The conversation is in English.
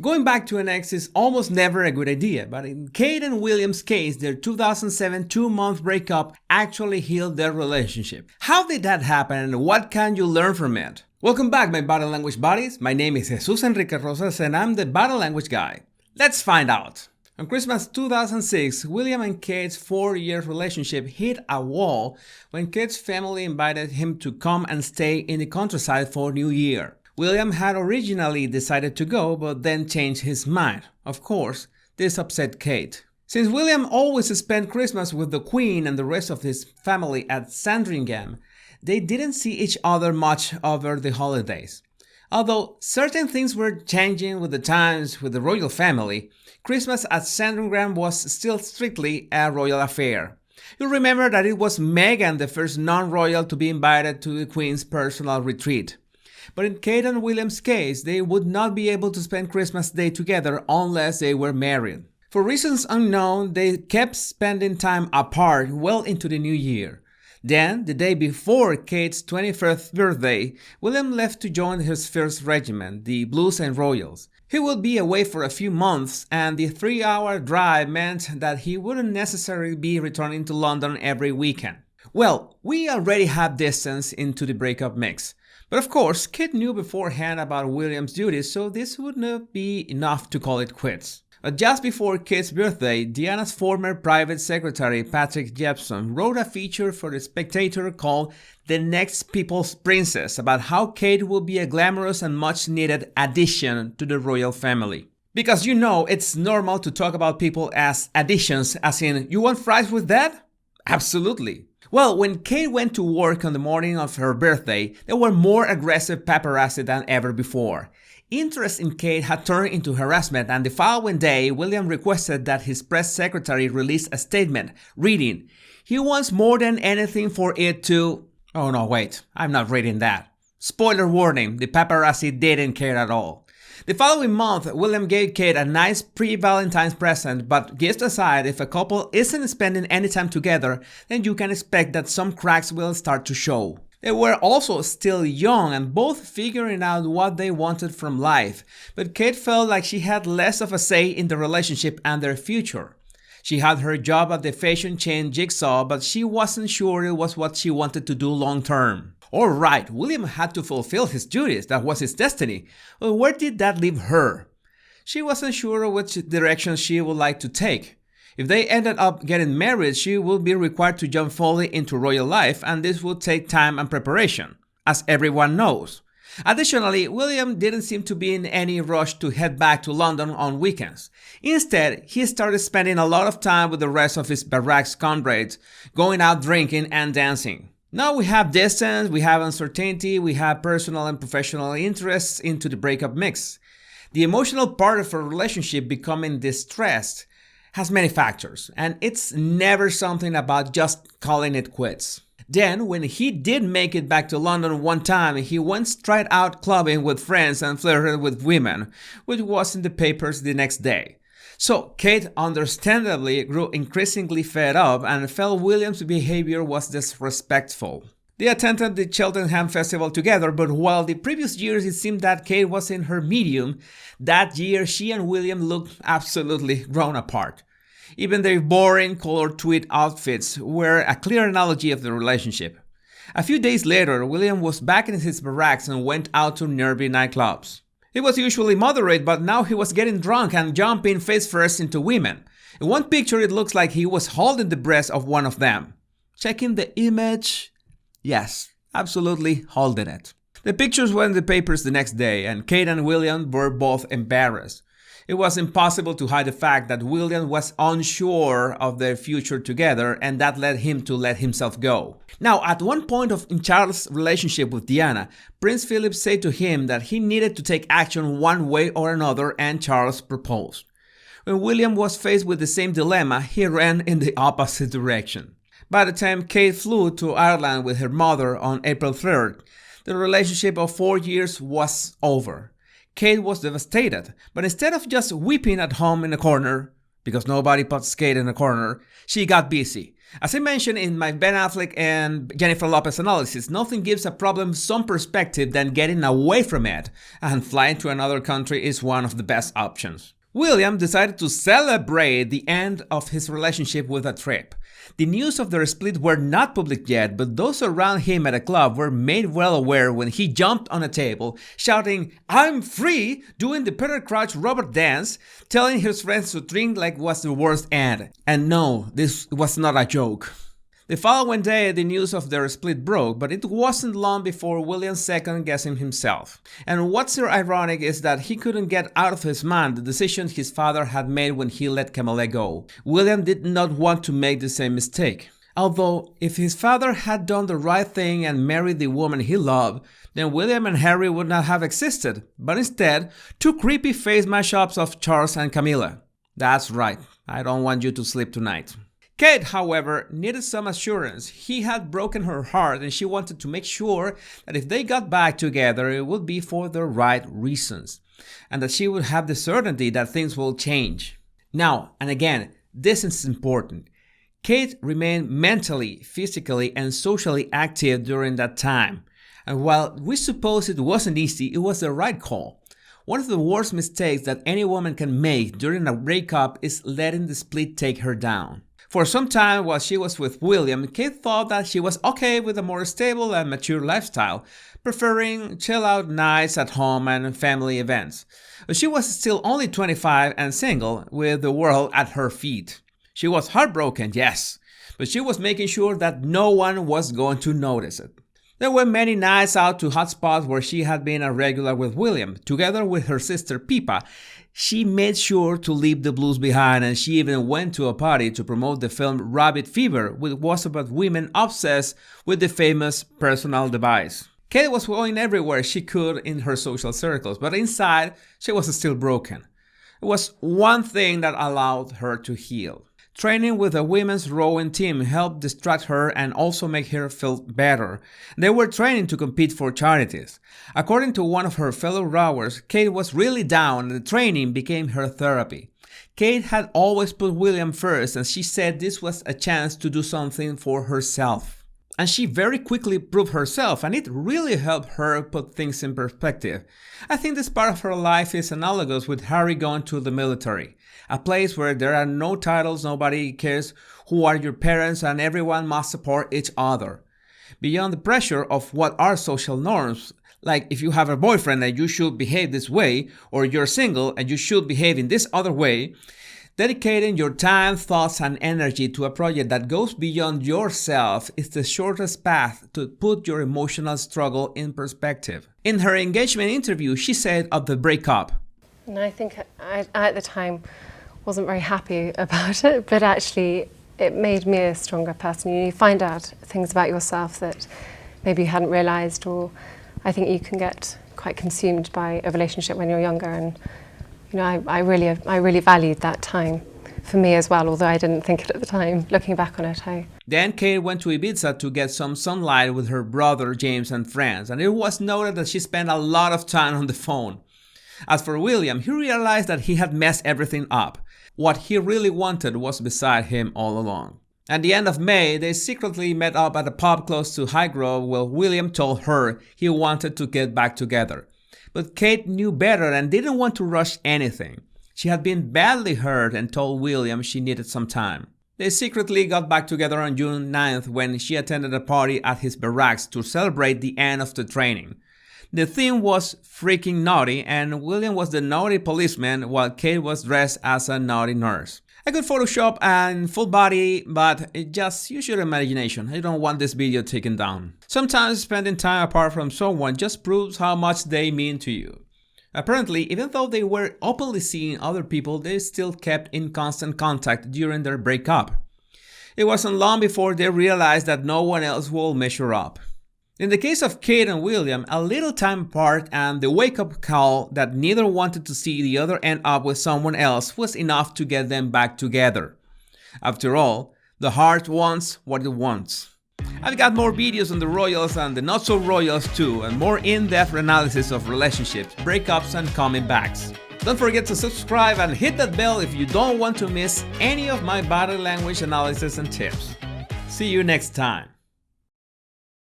Going back to an ex is almost never a good idea, but in Kate and William's case, their 2007 two-month breakup actually healed their relationship. How did that happen and what can you learn from it? Welcome back, my body language buddies. My name is Jesus Enrique Rosas and I'm the body language guy. Let's find out. On Christmas 2006, William and Kate's 4-year relationship hit a wall when Kate's family invited him to come and stay in the countryside for New Year. William had originally decided to go, but then changed his mind. Of course, this upset Kate. Since William always spent Christmas with the Queen and the rest of his family at Sandringham, they didn't see each other much over the holidays. Although certain things were changing with the times with the royal family, Christmas at Sandringham was still strictly a royal affair. You'll remember that it was Meghan, the first non-royal to be invited to the Queen's personal retreat. But in Kate and William's case, they would not be able to spend Christmas Day together unless they were married. For reasons unknown, they kept spending time apart well into the new year. Then, the day before Kate's 21st birthday, William left to join his first regiment, the Blues and Royals. He would be away for a few months, and the 3-hour drive meant that he wouldn't necessarily be returning to London every weekend. Well, we already have distance into the breakup mix. But of course, Kate knew beforehand about William's duties, so this would not be enough to call it quits. But just before Kate's birthday, Diana's former private secretary, Patrick Jepson, wrote a feature for The Spectator called The Next People's Princess about how Kate will be a glamorous and much-needed addition to the royal family. Because you know, it's normal to talk about people as additions, as in, you want fries with that? Absolutely. Well, when Kate went to work on the morning of her birthday, there were more aggressive paparazzi than ever before. Interest in Kate had turned into harassment, and the following day, William requested that his press secretary release a statement, reading, "He wants more than anything for it to..." Oh no, wait, I'm not reading that. Spoiler warning, the paparazzi didn't care at all. The following month, William gave Kate a nice pre-Valentine's present, but gifts aside, if a couple isn't spending any time together, then you can expect that some cracks will start to show. They were also still young and both figuring out what they wanted from life, but Kate felt like she had less of a say in the relationship and their future. She had her job at the fashion chain Jigsaw, but she wasn't sure it was what she wanted to do long term. Alright, William had to fulfill his duties, that was his destiny, but where did that leave her? She wasn't sure which direction she would like to take. If they ended up getting married, she would be required to jump fully into royal life, and this would take time and preparation, as everyone knows. Additionally, William didn't seem to be in any rush to head back to London on weekends. Instead, he started spending a lot of time with the rest of his barracks comrades, going out drinking and dancing. Now we have distance, we have uncertainty, we have personal and professional interests into the breakup mix. The emotional part of a relationship becoming distressed has many factors, and it's never something about just calling it quits. Then, when he did make it back to London one time, he went straight out clubbing with friends and flirted with women, which was in the papers the next day. So Kate understandably grew increasingly fed up and felt William's behavior was disrespectful. They attended the Cheltenham Festival together, but while the previous years it seemed that Kate was in her medium, that year she and William looked absolutely grown apart. Even their boring colored tweed outfits were a clear analogy of the relationship. A few days later, William was back in his barracks and went out to nervy nightclubs. He was usually moderate, but now he was getting drunk and jumping face first into women. In one picture it looks like he was holding the breast of one of them. Checking the image? Yes, absolutely holding it. The pictures were in the papers the next day, and Kate and William were both embarrassed. It was impossible to hide the fact that William was unsure of their future together, and that led him to let himself go. Now, at one point in Charles' relationship with Diana, Prince Philip said to him that he needed to take action one way or another, and Charles proposed. When William was faced with the same dilemma, he ran in the opposite direction. By the time Kate flew to Ireland with her mother on April 3rd, the relationship of 4 years was over. Kate was devastated, but instead of just weeping at home in a corner, because nobody puts Kate in a corner, she got busy. As I mentioned in my Ben Affleck and Jennifer Lopez analysis, nothing gives a problem some perspective than getting away from it, and flying to another country is one of the best options. William decided to celebrate the end of his relationship with a trip. The news of their split were not public yet, but those around him at a club were made well aware when he jumped on a table, shouting, "I'm free!" doing the Peter Crouch Robert dance, telling his friends to drink like it was the worst end. And no, this was not a joke. The following day, the news of their split broke, but it wasn't long before William second-guessing himself. And what's so ironic is that he couldn't get out of his mind the decision his father had made when he let Camille go. William did not want to make the same mistake. Although, if his father had done the right thing and married the woman he loved, then William and Harry would not have existed, but instead, two creepy face mashups of Charles and Camilla. That's right, I don't want you to sleep tonight. Kate, however, needed some assurance. He had broken her heart and she wanted to make sure that if they got back together, it would be for the right reasons, and that she would have the certainty that things will change. Now, and again, this is important. Kate remained mentally, physically, and socially active during that time. And while we suppose it wasn't easy, it was the right call. One of the worst mistakes that any woman can make during a breakup is letting the split take her down. For some time while she was with William, Kate thought that she was okay with a more stable and mature lifestyle, preferring chill-out nights at home and family events. But she was still only 25 and single, with the world at her feet. She was heartbroken, yes, but she was making sure that no one was going to notice it. There were many nights out to hot spots where she had been a regular with William. Together with her sister Pippa, she made sure to leave the blues behind, and she even went to a party to promote the film Rabbit Fever, which was about women obsessed with the famous personal device. Kate was going everywhere she could in her social circles, but inside, she was still broken. It was one thing that allowed her to heal. Training with a women's rowing team helped distract her and also make her feel better. They were training to compete for charities. According to one of her fellow rowers, Kate was really down and the training became her therapy. Kate had always put William first, and she said this was a chance to do something for herself. And she very quickly proved herself, and it really helped her put things in perspective. I think this part of her life is analogous with Harry going to the military, a place where there are no titles, nobody cares who are your parents, and everyone must support each other. Beyond the pressure of what are social norms, like if you have a boyfriend and you should behave this way, or you're single and you should behave in this other way, dedicating your time, thoughts, and energy to a project that goes beyond yourself is the shortest path to put your emotional struggle in perspective. In her engagement interview, she said of the breakup, and I think I at the time wasn't very happy about it, but actually it made me a stronger person. You find out things about yourself that maybe you hadn't realised, or I think you can get quite consumed by a relationship when you're younger, and you know, I really valued that time for me as well, although I didn't think it at the time. Looking back on it, Then Kate went to Ibiza to get some sunlight with her brother James and friends, and it was noted that she spent a lot of time on the phone. As for William, he realized that he had messed everything up. What he really wanted was beside him all along. At the end of May, they secretly met up at a pub close to Highgrove where William told her he wanted to get back together. But Kate knew better and didn't want to rush anything. She had been badly hurt and told William she needed some time. They secretly got back together on June 9th when she attended a party at his barracks to celebrate the end of the training. The theme was freaking naughty, and William was the naughty policeman while Kate was dressed as a naughty nurse. I could Photoshop and full body, but just use your imagination. I don't want this video taken down. Sometimes spending time apart from someone just proves how much they mean to you. Apparently, even though they were openly seeing other people, they still kept in constant contact during their breakup. It wasn't long before they realized that no one else will measure up. In the case of Kate and William, a little time apart and the wake-up call that neither wanted to see the other end up with someone else was enough to get them back together. After all, the heart wants what it wants. I've got more videos on the royals and the not-so-royals too, and more in-depth analysis of relationships, breakups, and coming backs. Don't forget to subscribe and hit that bell if you don't want to miss any of my body language analysis and tips. See you next time.